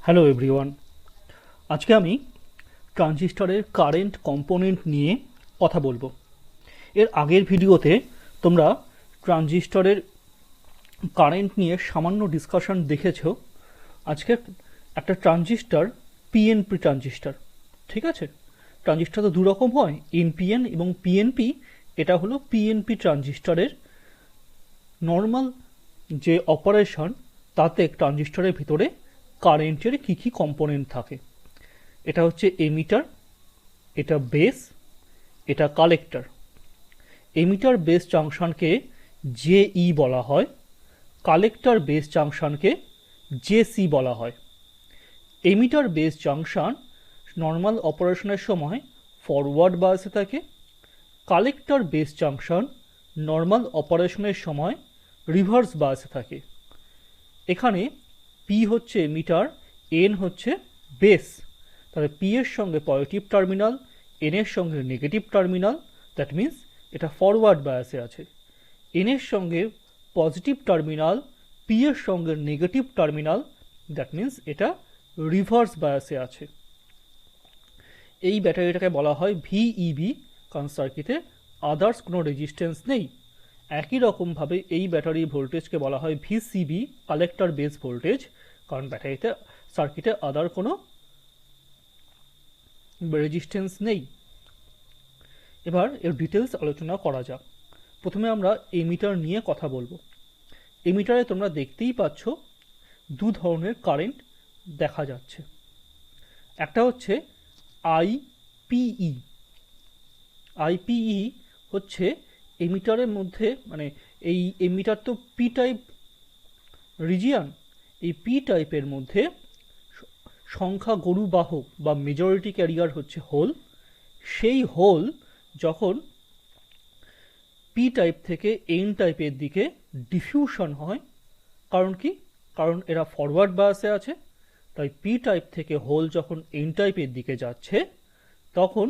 Hello everyone, আজকে আমি ট্রানজিস্টরের current component নিয়ে কথা বলবো। এর আগের ভিডিওতে তোমরা ট্রানজিস্টরের কারেন্ট নিয়ে সামান্য ডিসকাশন দেখেছো। আজকে একটা ট্রানজিস্টর পিএনপি ট্রানজিস্টর, ঠিক আছে? ট্রানজিস্টর তো দুরকম হয়, এনপিএন এবং পিএনপি। এটা হলো পিএনপি ট্রানজিস্টরের নর্মাল যে অপারেশন, তাতে ট্রানজিস্টরের ভিতরে কারেন্টের কী কী কম্পোনেন্ট থাকে। এটা হচ্ছে এমিটার, এটা বেস, এটা কালেক্টর। এমিটার বেস জাংশনকে জেই বলা হয়, কালেক্টর বেস জাংশনকে জেসি বলা হয়। এমিটার বেস জাংশন নর্মাল অপারেশনের সময় ফরওয়ার্ড বায়াসে থাকে, কালেক্টর বেস জাংশন নর্মাল অপারেশনের সময় রিভার্স বায়াসে থাকে। এখানে পি হচ্ছে এমিটার, এন হচ্ছে বেস। তাহলে পি এর সঙ্গে পজিটিভ টার্মিনাল, এন এর সঙ্গে নেগেটিভ টার্মিনাল, দ্যাট মিন্স এটা ফরওয়ার্ড বায়াসে আছে। এন এর সঙ্গে পজিটিভ টার্মিনাল, পি এর সঙ্গে নেগেটিভ টার্মিনাল, দ্যাট মিন্স এটা রিভার্স বায়াসে আছে। এই ব্যাটারিটাকে বলা হয় ভিইবি, কারণ সার্কিটে আদার্স কোনো রেজিস্ট্যান্স নেই। একই রকমভাবে এই ব্যাটারি ভোল্টেজকে বলা হয় ভিসিবি, কালেক্টর বেস ভোল্টেজ, কারণ ব্যাটারিতে সার্কিটে আদার কোনো রেজিস্ট্যান্স নেই। এবার এর ডিটেলস আলোচনা করা যাক। প্রথমে আমরা এমিটার নিয়ে কথা বলবো। এমিটারে তোমরা দেখতেই পাচ্ছ দু ধরনের কারেন্ট দেখা যাচ্ছে। একটা হচ্ছে আইপিই। আইপিই হচ্ছে এমিটারের মধ্যে, মানে এই এমিটার তো পি টাইপ রিজিয়ান, এই পি টাইপের মধ্যে সংখ্যা গরুবাহক বা মেজরিটি ক্যারিয়ার হচ্ছে হোল। সেই হোল যখন পি টাইপ থেকে এন টাইপের দিকে ডিফিউশন হয়, কারণ কি? কারণ এরা ফরওয়ার্ড বায়াসে আছে, তাই পি টাইপ থেকে হোল যখন এন টাইপের দিকে যাচ্ছে, তখন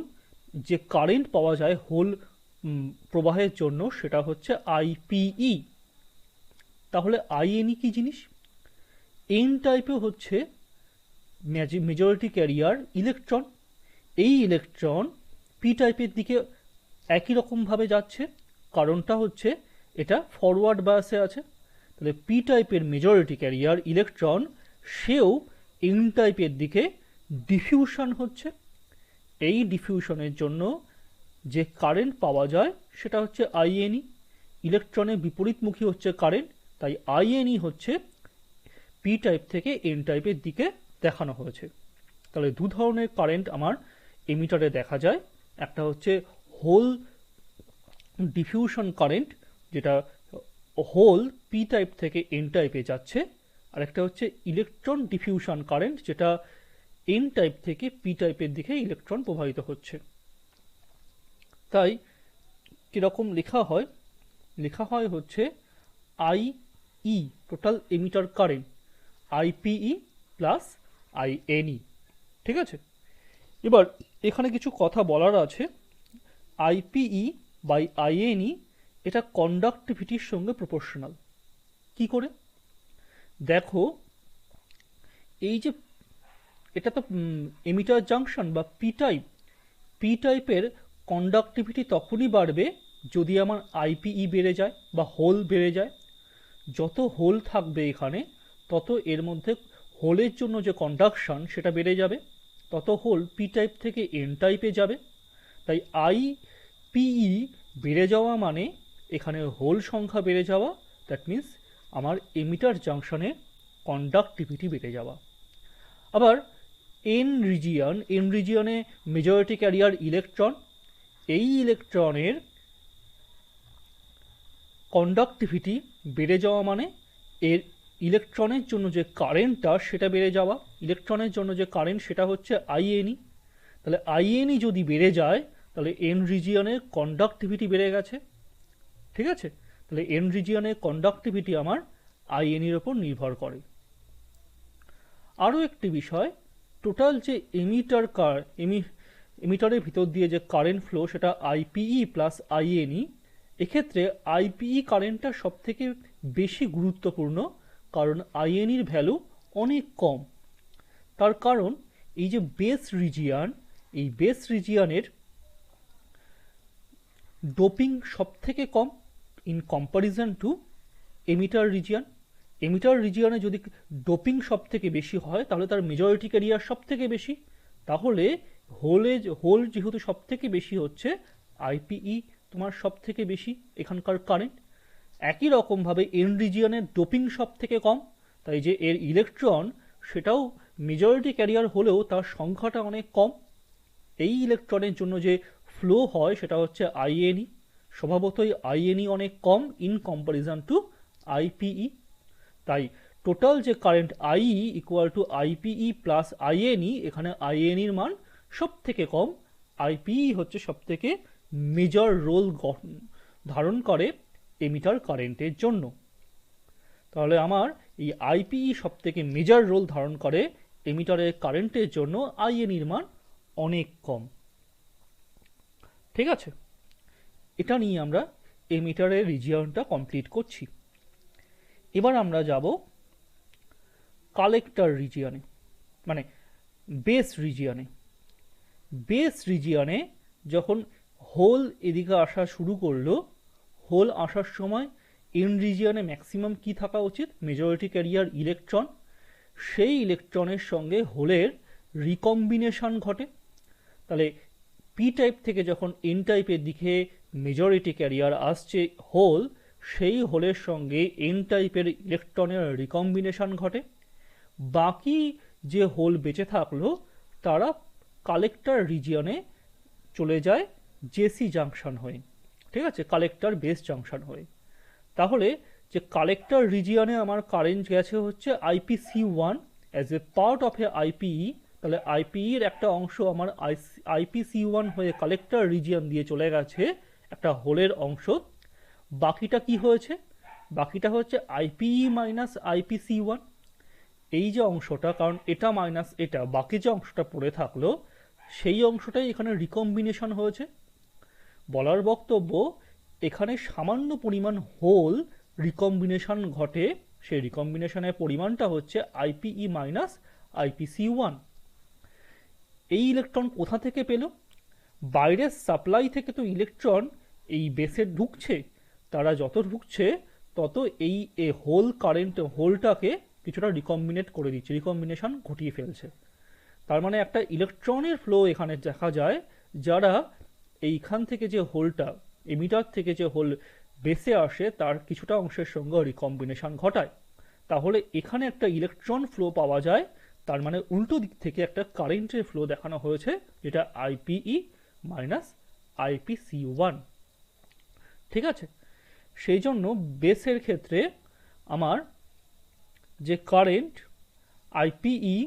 যে কারেন্ট পাওয়া যায় হোল প্রবাহের জন্য, সেটা হচ্ছে আইপিই। তাহলে আইএনই কি জিনিস? এন টাইপে হচ্ছে মেজরিটি ক্যারিয়ার ইলেকট্রন। এই ইলেকট্রন পি টাইপের দিকে একই রকমভাবে যাচ্ছে, কারণটা হচ্ছে এটা ফরওয়ার্ড বায়াসে আছে। তাহলে পি টাইপের মেজরিটি ক্যারিয়ার ইলেকট্রন সেও এন টাইপের দিকে ডিফিউশন হচ্ছে। এই ডিফিউশনের জন্য যে কারেন্ট পাওয়া যায় সেটা হচ্ছে আইএনই। ইলেকট্রনের বিপরীতমুখী হচ্ছে কারেন্ট, তাই আইএনই হচ্ছে পি টাইপ থেকে এন টাইপের দিকে দেখানো হয়েছে। তাহলে দু ধরনের কারেন্ট আমার এমিটারে দেখা যায়। একটা হচ্ছে হোল ডিফিউশন কারেন্ট, যেটা হোল পি টাইপ থেকে এন টাইপে যাচ্ছে, আর একটা হচ্ছে ইলেকট্রন ডিফিউশন কারেন্ট, যেটা এন টাইপ থেকে পি টাইপের দিকে ইলেকট্রন প্রবাহিত হচ্ছে। তাই কীরকম লেখা হয়? লেখা হয় হচ্ছে IE, total emitter current, IPE plus INE, ঠিক আছে? এবার এখানে কিছু কথা বলার আছে। আইপিই বাই আইএনই এটা কন্ডাক্টিভিটির সঙ্গে প্রপোর্শনাল। কি করে? দেখো, এই যে এটা তো এমিটার জাংশন বা পি টাইপের কন্ডাক্টিভিটি তখনই বাড়বে যদি আমার আইপিই বেড়ে যায় বা হোল বেড়ে যায়। যত হোল থাকবে এখানে, তত এর মধ্যে হোলের জন্য যে কন্ডাকশন সেটা বেড়ে যাবে, তত হোল পি টাইপ থেকে এন টাইপে যাবে। তাই আইপিই বেড়ে যাওয়া মানে এখানে হোল সংখ্যা বেড়ে যাওয়া, দ্যাট মিন্স আমার এমিটার জাংশনের কন্ডাক্টিভিটি বেড়ে যাওয়া। আবার এন রিজিয়নে মেজরিটি ক্যারিয়ার ইলেকট্রন, এই ইলেকট্রনের কন্ডাক্টিভিটি বেড়ে যাওয়া মানে এর ইলেকট্রনের জন্য যে কারেন্টটা সেটা বেড়ে যাওয়া। ইলেকট্রনের জন্য যে কারেন্ট সেটা হচ্ছে আইএনই। তাহলে আইএনই যদি বেড়ে যায়, তাহলে এন রিজিয়নের কন্ডাক্টিভিটি বেড়ে গেছে, ঠিক আছে? তাহলে এন রিজিয়নের কন্ডাক্টিভিটি আমার আইএনইর ওপর নির্ভর করে। আরও একটি বিষয়, টোটাল যে এমিটারের ভিতর দিয়ে যে কারেন্ট ফ্লো সেটা আইপিই প্লাস আইএনই। এক্ষেত্রে আইপিই কারেন্টটা সব থেকে বেশি গুরুত্বপূর্ণ, কারণ আইএনইর ভ্যালু অনেক কম। তার কারণ এই যে বেস রিজিয়ান, এই বেস রিজিয়ানের ডোপিং সব থেকে কম in comparison to emitter region. Emitter রিজিয়ানে যদি ডোপিং সব থেকে বেশি হয় তাহলে তার মেজরিটি ক্যারিয়ার সব থেকে বেশি, তাহলে হোল যেহেতু সব থেকে বেশি হচ্ছে, আইপিই তোমার সব থেকে বেশি এখানকার কারেন্ট। একই রকমভাবে এন রিজিয়নের ডোপিং সব থেকে কম, তাই যে এর ইলেকট্রন সেটাও মেজরিটি ক্যারিয়ার হলেও তার সংখ্যাটা অনেক কম। এই ইলেকট্রনের জন্য যে ফ্লো হয় সেটা হচ্ছে আইএনই, স্বভাবতই আইএনই অনেক কম ইন কম্পারিজন টু আইপিই। তাই টোটাল যে current IE equal to IPE plus INE, এখানে আইএনইর মান সব থেকে কম, আইপিই হচ্ছে সব থেকে মেজর রোল ধারণ করে এমিটার কারেন্টের জন্য। তাহলে আমার এই আইপিই সব থেকে মেজর রোল ধারণ করে এমিটারের কারেন্টের জন্য, আইএনইর মান অনেক কম। ঠিক আছে, এটা নিয়ে আমরা এমিটারের রিজিয়নটা কমপ্লিট করছি। এবার আমরা যাব কালেক্টর রিজিয়নে, মানে বেস রিজিয়নে। বেস রিজিয়নে যখন হোল এদিকে আসা শুরু করলো, হোল আসার সময় এন রিজিয়নে ম্যাক্সিমাম কি থাকা উচিত, মেজরিটি ক্যারিয়ার ইলেকট্রন। সেই ইলেকট্রনের সঙ্গে হোলের রিকম্বিনেশন ঘটে। তাহলে পি টাইপ থেকে যখন এন টাইপের দিকে মেজরিটি ক্যারিয়ার আসছে হোল, সেই হোলের সঙ্গে এন টাইপের ইলেকট্রনের রিকম্বিনেশন ঘটে। বাকি যে হোল বেঁচে থাকলো তারা কালেক্টর রিজিয়নে চলে যায় জেসি জাংশন হয়ে। ঠিক আছে, কালেক্টর বেস জাংশন হয়ে। তাহলে যে কালেক্টর রিজিয়নে আমার কারেন্ট গেছে হচ্ছে IPC one as a part of a IPE. তাহলে আইপিইর একটা অংশ আমার আইপিসি1 হয়ে কালেক্টর রিজিয়ন দিয়ে চলে গেছে একটা হোলের অংশ। বাকিটা কি হয়েছে, বাকিটা হচ্ছে আইপিই মাইনাস আইপিসি1। এই যে অংশটা, কারণ এটা মাইনাস এটা, বাকি যে অংশটা পড়ে থাকলো সেই অংশটাই এখানে রিকম্বিনেশন হয়েছে। বলার বক্তব্য, এখানে সামান্য পরিমাণ হোল রিকম্বিনেশন ঘটে, সেই রিকম্বিনেশনের পরিমাণটা হচ্ছে আইপিই মাইনাস আইপিসি1। এই ইলেকট্রন কোথা থেকে পেল, বাইরের সাপ্লাই থেকে তো ইলেকট্রন এই বেসে ঢুকছে, তারা যত ঢুকছে তত এই হোল কারেন্ট হোলটাকে কিছুটা রিকম্বিনেট করে দিচ্ছে, রিকম্বিনেশন ঘটিয়ে ফেলছে। তার মানে একটা ইলেকট্রনের ফ্লো এখানে দেখা যায়, যারা এইখান থেকে যে হোলটা, এমিটার থেকে যে হোল বেসে আসে তার কিছুটা অংশের সঙ্গে রিকম্বিনেশন ঘটায়। তাহলে এখানে একটা ইলেকট্রন ফ্লো পাওয়া যায়, তার মানে উল্টো দিক থেকে একটা কারেন্টের ফ্লো দেখানো হয়েছে, যেটা আইপিই মাইনাস আইপিসি1। ঠিক আছে, সেই জন্য বেসের ক্ষেত্রে আমার যে কারেন্ট আইপিই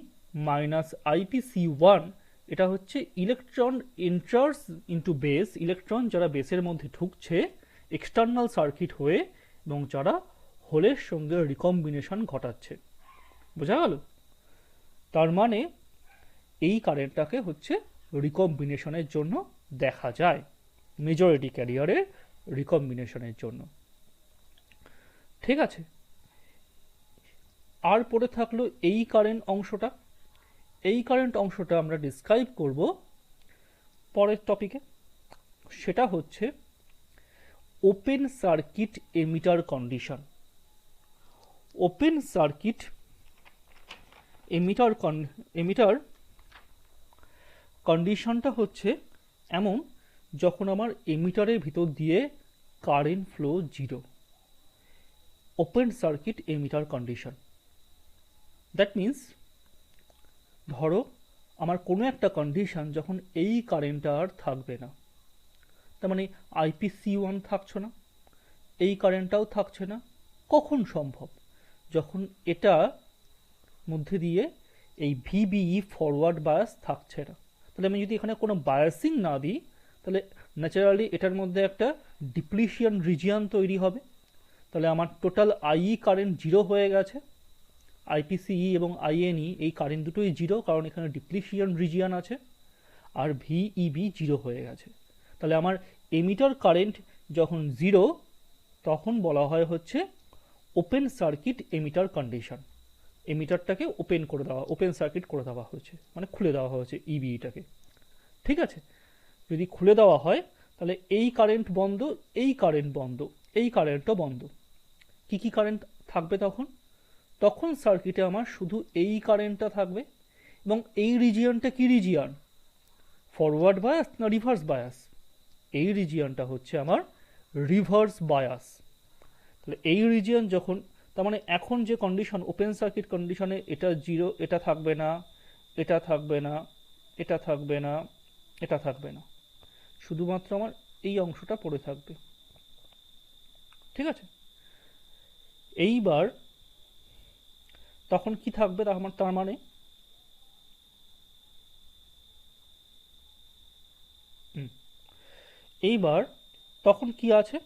মাইনাস আইপিসি1, এটা হচ্ছে electron enters into base, electron যারা বেসের মধ্যে ঢুকছে এক্সটার্নাল সার্কিট হয়ে এবং যারা হোলের সঙ্গে রিকম্বিনেশন ঘটাচ্ছে। বোঝা গেল? তার মানে এই কারেন্টটাকে হচ্ছে রিকম্বিনেশনের জন্য দেখা যায়, মেজরিটি ক্যারিয়ারের রিকম্বিনেশনের জন্য। ঠিক আছে, আর পড়ে থাকলো এই কারেন্ট অংশটা। এই কারেন্ট অংশটা আমরা ডিসক্রাইব করব পরের টপিকে। সেটা হচ্ছে open circuit emitter condition. Open circuit emitter কন্ডিশনটা হচ্ছে এমন, যখন আমার এমিটারের ভিতর দিয়ে current flow zero, open circuit emitter condition. That means, ধরো আমার কোনো একটা কন্ডিশন যখন এই কারেন্টটা আর থাকবে না, তার মানে আইপিসি1 থাকছে না, এই কারেন্টটাও থাকছে না। কখন সম্ভব? যখন এটা মধ্যে দিয়ে এই ভিবিই ফরওয়ার্ড বায়াস থাকছে না। তাহলে আমি যদি এখানে কোনো বায়াসিং না দিই, তাহলে ন্যাচারালি এটার মধ্যে একটা ডিপ্লিশিয়ান রিজিয়ান তৈরি হবে। তাহলে আমার টোটাল আইই কারেন্ট জিরো হয়ে গেছে, আইপিসিই এবং আইএনই এই কারেন্ট দুটোই জিরো, কারণ এখানে ডিপ্লিশিয়ান রিজিয়ান আছে, আর ভিইবি জিরো হয়ে গেছে। তাহলে আমার এমিটার কারেন্ট যখন জিরো, তখন বলা হয় হচ্ছে ওপেন সার্কিট এমিটার কন্ডিশন। এমিটারটাকে ওপেন সার্কিট করে দেওয়া হয়েছে, মানে খুলে দেওয়া হয়েছে ইবিটাকে। ঠিক আছে, যদি খুলে দেওয়া হয় তাহলে এই কারেন্ট বন্ধ, এই কারেন্ট বন্ধ, এই কারেন্টও বন্ধ। কি কি কারেন্ট থাকবে তখন? তখন সার্কিটে আমার শুধু এই কারেন্টটা থাকবে। এবং এই রিজিয়নটা কি রিজিয়ন? ফরওয়ার্ড বায়াস না রিভার্স বায়াস? এই রিজিয়নটা হচ্ছে আমার রিভার্স বায়াস। তাহলে এই রিজিয়ন যখন, তার মানে এখন যে কন্ডিশন, ওপেন সার্কিট কন্ডিশনে এটা জিরো, এটা থাকবে না, এটা থাকবে না, এটা থাকবে না, এটা থাকবে না, শুধুমাত্র আমার এই অংশটা পড়ে থাকবে। ঠিক আছে, এইবার তখন কি থাকবে? তার মানে এইবার তখন কি আছে?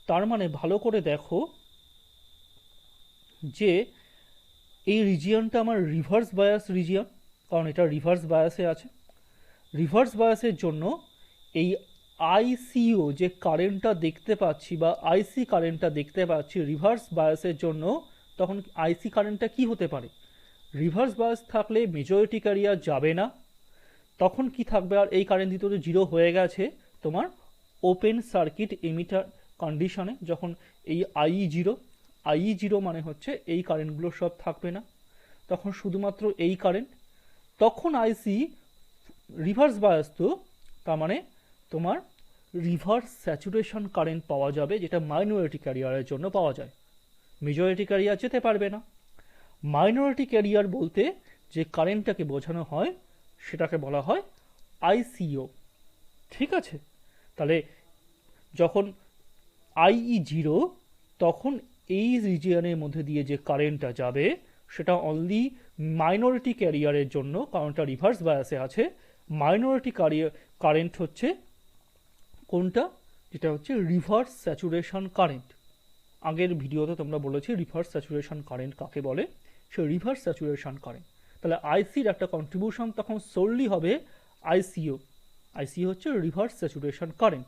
তার মানে ভালো করে দেখো যে এই রিজিয়নটা আমার রিভার্স বায়াস রিজিয়ন, কারণ এটা রিভার্স বায়াসে আছে। রিভার্স বায়াসের জন্য এই আইসিও যে কারেন্টটা দেখতে পাচ্ছি বা আইসি কারেন্টটা দেখতে পাচ্ছি রিভার্স বায়াসের জন্য, তখন আইসি কারেন্টটা কি হতে পারে? রিভার্স বায়াস থাকলে মেজরিটি ক্যারিয়ার যাবে না, তখন কি থাকবে? আর এই কারেন্ট দিতে তো জিরো হয়ে গেছে তোমার ওপেন সার্কিট এমিটার কন্ডিশনে, যখন এই আইই জিরো মানে হচ্ছে এই কারেন্টগুলো সব থাকবে না, তখন শুধুমাত্র এই কারেন্ট। তখন আইসি রিভার্স বায়াস, তো তার মানে তোমার রিভার্স স্যাচুরেশন কারেন্ট পাওয়া যাবে, যেটা মাইনরিটি ক্যারিয়ারের জন্য পাওয়া যায়। মেজরিটি ক্যারিয়ার যেতে পারবে না। মাইনরিটি ক্যারিয়ার বলতে যে কারেন্টটাকে বোঝানো হয় সেটাকে বলা হয় আইসিও। ঠিক আছে, তাহলে যখন আইই জিরো, তখন এই রিজিয়নের মধ্যে দিয়ে যে কারেন্টটা যাবে সেটা অনলি মাইনরিটি ক্যারিয়ারের জন্য, কারণ এটা রিভার্স বায়াসে আছে। মাইনরিটি কারেন্ট হচ্ছে কোনটা? যেটা হচ্ছে রিভার্স স্যাচুরেশন কারেন্ট। আগের ভিডিওতে তোমরা বলেছি রিভার্স স্যাচুরেশন কারেন্ট কাকে বলে, সে রিভার্স স্যাচুরেশন কারেন্ট। তাহলে আইসির একটা কন্ট্রিবিউশন তখন সোললি হবে আইসিও। আইসিও হচ্ছে রিভার্স স্যাচুরেশন কারেন্ট।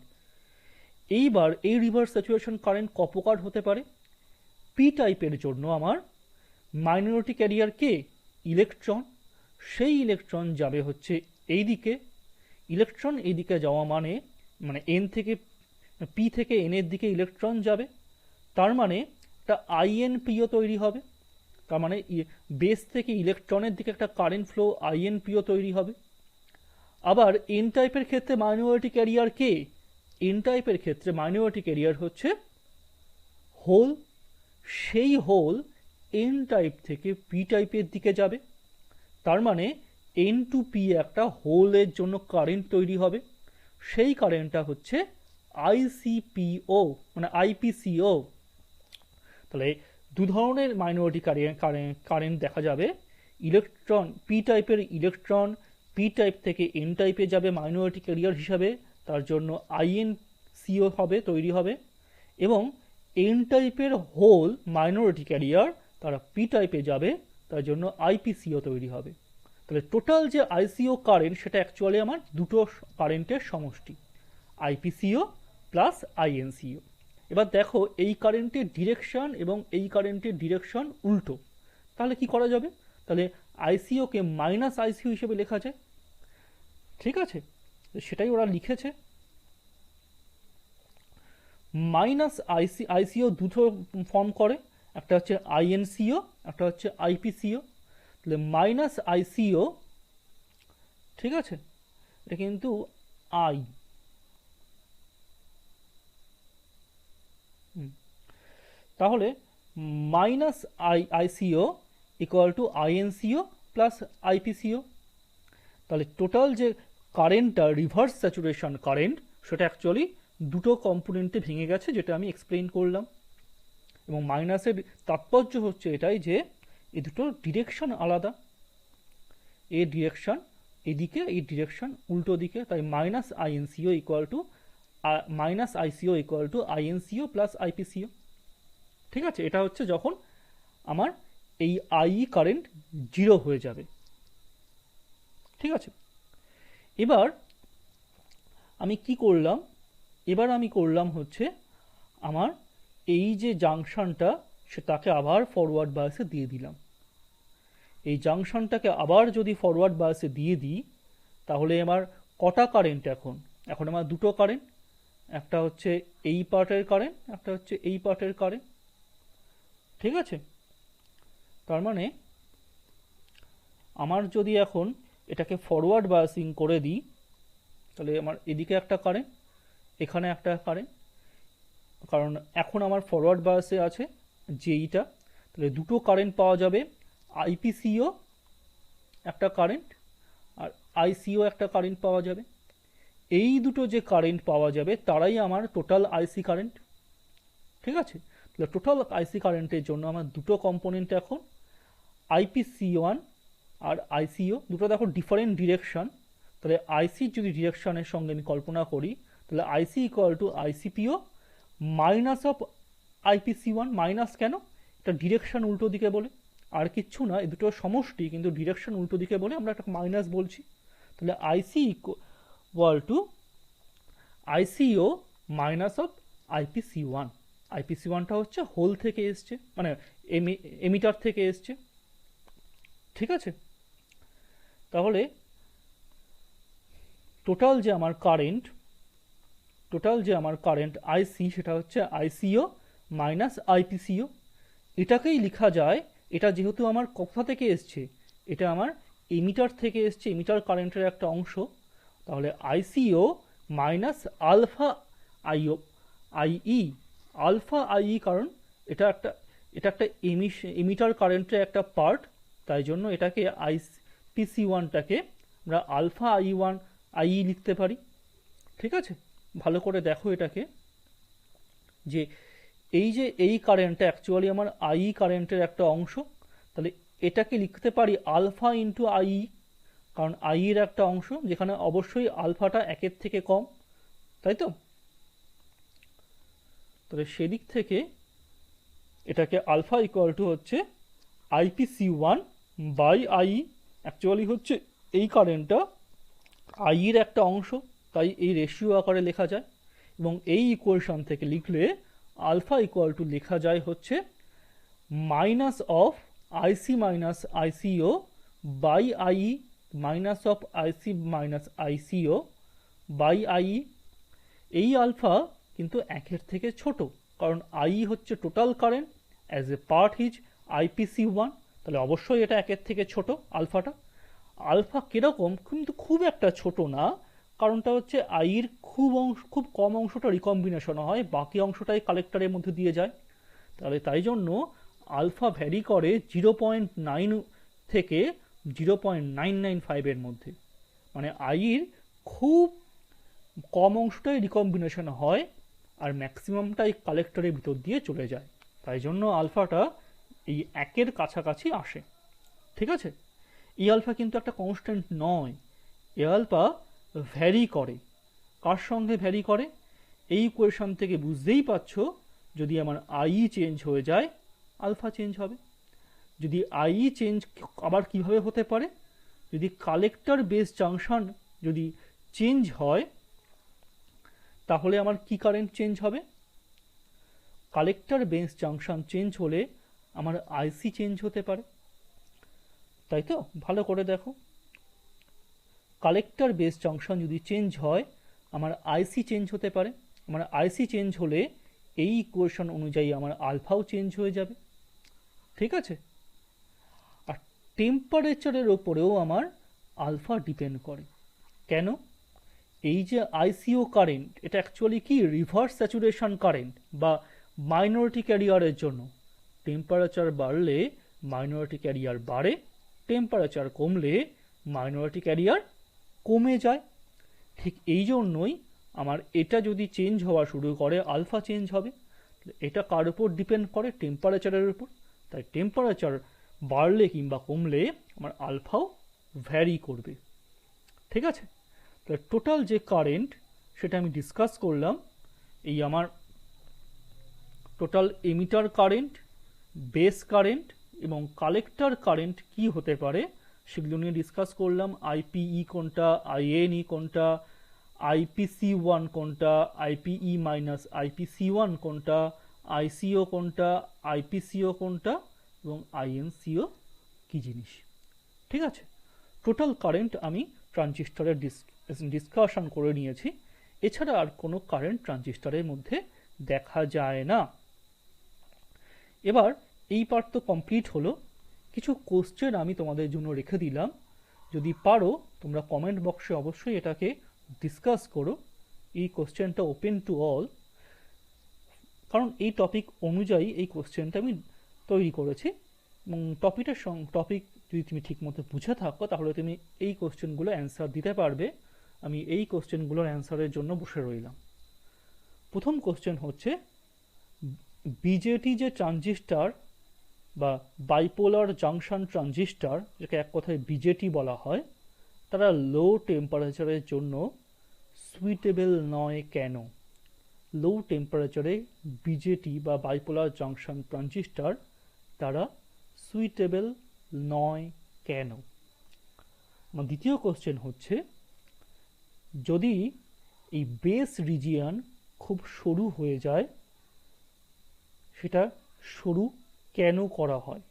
এইবার এই রিভার্স স্যাচুরেশন কারেন্ট ক প্রকার হতে পারে? পি টাইপের জন্য আমার মাইনরিটি ক্যারিয়ার কে? ইলেকট্রন। সেই ইলেকট্রন যাবে হচ্ছে এই দিকে। ইলেকট্রন এই দিকে যাওয়া মানে এন থেকে পি থেকে এন এর দিকে ইলেকট্রন যাবে, তার মানে একটা আইএনপিও তৈরি হবে। তার মানে বেস থেকে ইলেকট্রনের দিকে একটা কারেন্ট ফ্লো আইএনপিও তৈরি হবে। আবার এন টাইপের ক্ষেত্রে মাইনরিটি ক্যারিয়ার কে? এন টাইপের ক্ষেত্রে মাইনরিটি ক্যারিয়ার হচ্ছে হোল। সেই হোল এন টাইপ থেকে পি টাইপের দিকে যাবে, তার মানে এন টু পি একটা হোলের জন্য কারেন্ট তৈরি হবে। সেই কারেন্টটা হচ্ছে আইসিপিও, মানে আইপিসিও। তাহলে দু ধরনের মাইনরিটি কারেন্ট দেখা যাবে। ইলেকট্রন, পি টাইপের ইলেকট্রন পি টাইপ থেকে এন টাইপে যাবে মাইনরিটি ক্যারিয়ার হিসাবে, তার জন্য আইএনসিও তৈরি হবে। এবং এন টাইপের হোল মাইনরিটি ক্যারিয়ার তারা পি টাইপে যাবে, তার জন্য আইপিসিও তৈরি হবে। তাহলে টোটাল যে আইসিও কারেন্ট সেটা অ্যাকচুয়ালি আমার দুটো কারেন্টের সমষ্টি, আইপিসিও প্লাস আইএনসিও। এবার দেখো এই কারেন্টের ডিরেকশন এবং এই কারেন্টের ডিরেকশন উল্টো, তাহলে কি করা যাবে? তাহলে আইসিওকে মাইনাস আইসিও হিসেবে লেখা যায়। ঠিক আছে, সেটাই ওরা লিখেছে। মাইনাস আইসিও দুটো ফর্ম করে, একটা হচ্ছে আইএনসিও, একটা হচ্ছে আইপিসিও। তাহলে মাইনাস আইসিও, ঠিক আছে, এটা কিন্তু আই, তাহলে minus ICO equal to INCO plus IPCO. তাহলে টোটাল যে কারেন্টটা রিভার্স স্যাচুরেশন কারেন্ট সেটা অ্যাকচুয়ালি দুটো কম্পোনেন্টে ভেঙে গেছে, যেটা আমি এক্সপ্লেইন করলাম। এবং মাইনাসের তাৎপর্য হচ্ছে এটাই যে এই দুটো ডিরেকশন আলাদা, এই ডিরেকশন এদিকে, এই ডিরেকশন উল্টো দিকে। তাই minus INCO equal to minus ICO equal to INCO plus IPCO. ঠিক আছে, এটা হচ্ছে যখন আমার এই আই কারেন্ট জিরো হয়ে যাবে। ঠিক আছে, এবার আমি কি করলাম? এবার আমি করলাম হচ্ছে আমার এই যে জাংশনটা সেটাকে আবার ফরওয়ার্ড বায়াসে দিয়ে দিলাম। এই জাংশনটাকে আবার যদি ফরওয়ার্ড বায়াসে দিয়ে দিই তাহলে আমার কটা কারেন্ট এখন এখন আমার দুটো কারেন্ট, একটা হচ্ছে এই পার্টের কারেন্ট, একটা হচ্ছে এই পার্টের কারেন্ট। ঠিক আছে, তার মানে আমার যদি এখন এটাকে ফরওয়ার্ড বায়াসিং করে দিই তাহলে আমার এদিকে একটা কারেন্ট, এখানে একটা কারেন্ট, কারণ এখন আমার ফরওয়ার্ড বায়াসে আছে যেইটা, তাহলে দুটো কারেন্ট পাওয়া যাবে, আইপিসিও একটা কারেন্ট আর আইসিও একটা কারেন্ট পাওয়া যাবে। এই দুটো যে কারেন্ট পাওয়া যাবে তারাই আমার টোটাল আইসি কারেন্ট। ঠিক আছে, তাহলে টোটাল আইসি কারেন্টের জন্য আমার দুটো কম্পোনেন্ট এখন আইপিসি1 আর আইসিও, দুটো দেখো ডিফারেন্ট ডিরেকশন। তাহলে আইসির যদি ডিরেকশনের সঙ্গে আমি কল্পনা করি তাহলে IC equal to ICPO minus of IPC one. Minus কেন? এটা ডিরেকশন উল্টো দিকে বলে, আর কিচ্ছু না, এই দুটো সমষ্টি কিন্তু ডিরেকশন উল্টো দিকে বলে আমরা একটা মাইনাস বলছি। তাহলে IC equal to ICO minus of IPC one. আইপিসি1টা হচ্ছে হোল থেকে এসছে, মানে এমিটার থেকে এসছে। ঠিক আছে, তাহলে টোটাল যে আমার কারেন্ট আইসি সেটা হচ্ছে আইসিও মাইনাস আইপিসিও। এটাকেই লেখা যায়, এটা যেহেতু আমার কোথা থেকে এসছে, এটা আমার এমিটার থেকে এসছে, এমিটার কারেন্টের একটা অংশ, তাহলে আইসিও মাইনাস আলফা আইও আইই, আলফা আইই, কারণ এটা একটা এমিটার কারেন্টের একটা পার্ট, তাই জন্য এটাকে আইপিসি1টাকে আমরা আলফা আই1 আইই লিখতে পারি। ঠিক আছে, ভালো করে দেখো এটাকে, যে এই কারেন্টটা অ্যাকচুয়ালি আমার আই কারেন্টের একটা অংশ, তাহলে এটাকে লিখতে পারি আলফা ইন্টু আই, কারণ আই এর একটা অংশ, যেখানে অবশ্যই আলফাটা একের থেকে কম, তাই তো। তাহলে সেদিক থেকে এটাকে আলফা ইকুয়াল টু হচ্ছে আইপিসি1 বাই আই, অ্যাকচুয়ালি হচ্ছে এই কারেন্টটা আই এর একটা অংশ, তাই এই রেশিও আকারে লেখা যায়। এবং এই ইকুয়েশন থেকে লিখলে আলফা ইকুয়াল টু লেখা যায় হচ্ছে minus of IC minus ICO by I, minus of IC minus ICO by I. এই আলফা কিন্তু একের থেকে ছোট, কারণ আই হচ্ছে total current as a part his আইপিসি1, তাহলে অবশ্যই এটা একের থেকে ছোট আলফাটা। আলফা কীরকম? কিন্তু খুব একটা ছোট না, কারণটা হচ্ছে আইয়ের খুব কম অংশটা রিকম্বিনেশন হয়, বাকি অংশটাই কালেক্টরের মধ্যে দিয়ে যায়। তাহলে তাই জন্য আলফা ভ্যারি করে 0.9 থেকে 0.995 মধ্যে, মানে আইয়ের খুব কম অংশটাই রিকম্বিনেশন হয় আর ম্যাক্সিমামটাই কালেক্টরের ভিতর দিয়ে চলে যায়, তাই জন্য আলফাটা এই একের কাছাকাছি আসে। ঠিক আছে, এই আলফা কিন্তু একটা কনস্ট্যান্ট নয়, এ আলফা ভ্যারি করে। কার সঙ্গে ভ্যারি করে? এই ইকুয়েশন থেকে বুঝতেই পারছো, যদি আমার আই চেঞ্জ হয়ে যায় আলফা চেঞ্জ হবে। যদি আই চেঞ্জ আবার কিভাবে হতে পারে? যদি কালেক্টর বেস জাংশন যদি চেঞ্জ হয় তাহলে আমার কি কারেন্ট চেঞ্জ হবে? কালেক্টর বেস জাংশন চেঞ্জ হলে আমার আইসি চেঞ্জ হতে পারে, তাই তো। ভালো করে দেখো, কালেক্টর বেস জাংশন যদি চেঞ্জ হয় আমার আইসি চেঞ্জ হতে পারে, আমার আইসি চেঞ্জ হলে এই ইকুয়েশন অনুযায়ী আমার আলফাও চেঞ্জ হয়ে যাবে। ঠিক আছে, আর টেম্পারেচারের ওপরেও আমার আলফা ডিপেন্ড করে। কেন? এই যে আইসিও কারেন্ট, এটা অ্যাকচুয়ালি কি রিভার্স স্যাচুরেশন কারেন্ট বা মাইনরিটি ক্যারিয়ারের জন্য। টেম্পারেচার বাড়লে মাইনরিটি ক্যারিয়ার বাড়ে, টেম্পারেচার কমলে মাইনরিটি ক্যারিয়ার কমে যায়। ঠিক এই জন্যই আমার এটা যদি চেঞ্জ হওয়া শুরু করে আলফা চেঞ্জ হবে। এটা কার উপর ডিপেন্ড করে? টেম্পারেচারের উপর। তাই টেম্পারেচার বাড়লে কিংবা কমলে আমার আলফাও ভ্যারি করবে। ঠিক আছে, তাহলে টোটাল যে কারেন্ট সেটা আমি ডিসকাস করলাম। এই আমার total emitter current, base current এবং কালেক্টর কারেন্ট কি হতে পারে সেগুলো নিয়ে ডিসকাস করলাম। আইপিই কোনটা, আইএনই কোনটা, আইপিসি1 কোনটা, আইপিই মাইনাস আইপিসি1 কোনটা, আইসিও কোনটা, আইপিসিও কোনটা এবং আইএনসিও কি জিনিস। ঠিক আছে, টোটাল কারেন্ট আমি ট্রানজিস্টরের ডিসকাশন করে নিয়েছি। এছাড়া আর কোনো কারেন্ট ট্রানজিস্টরের মধ্যে দেখা যায় না। এবার এই পার্ট তো কমপ্লিট হলো। কিছু কোশ্চেন আমি তোমাদের জন্য রেখে দিলাম, যদি পারো তোমরা কমেন্ট বক্সে অবশ্যই এটাকে ডিসকাস করো। এই কোশ্চেনটা ওপেন টু অল, কারণ এই টপিক অনুযায়ী এই কোশ্চেনটা আমি তৈরি করেছি, এবং টপিক যদি তুমি ঠিকমতো বুঝে থাকো তাহলে তুমি এই কোশ্চেনগুলো অ্যান্সার দিতে পারবে। আমি এই কোশ্চেনগুলোর অ্যান্সারের জন্য বসে রইলাম। প্রথম কোশ্চেন হচ্ছে, বিজেটি যে ট্রানজিস্টার বা বাইপোলার জাংশন ট্রানজিস্টার, যাকে এক কথায় বিজেটি বলা হয়, তারা লো টেম্পারেচারের জন্য সুইটেবল নয় কেন? লো টেম্পারেচারে বিজেটি বা বাইপোলার জাংশন ট্রানজিস্টার তারা সুইটেবল নয় কেন? আমার দ্বিতীয় কোশ্চেন হচ্ছে, যদি এই বেস রিজিয়ন খুব সরু হয়ে যায়, সেটা সরু কেন করা হয়?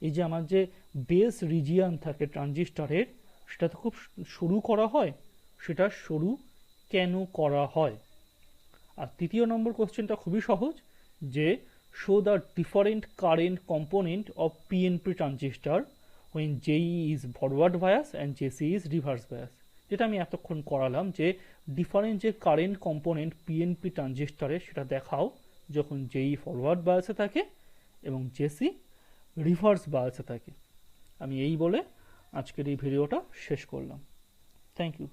এই যে আমার যে বেস রিজিয়ন থাকে ট্রানজিস্টরের, সেটা তো খুব সরু করা হয়, সেটা সরু কেন করা হয়? আর তৃতীয় নম্বর কোশ্চেনটা খুবই সহজ, যে show the different current component of PNP transistor when JE is forward bias and JC is reverse bias, যেটা আমি এতক্ষণ করালাম, যে ডিফারেন্ট যে কারেন্ট কম্পোনেন্ট পিএনপি ট্রানজিস্টরের সেটা দেখাও যখন JE ফরওয়ার্ড বায়াসে থাকে এবং JC রিভার্স বায়াসে থাকে। আমি এই বলে আজকের এই ভিডিওটা শেষ করলাম। Thank you.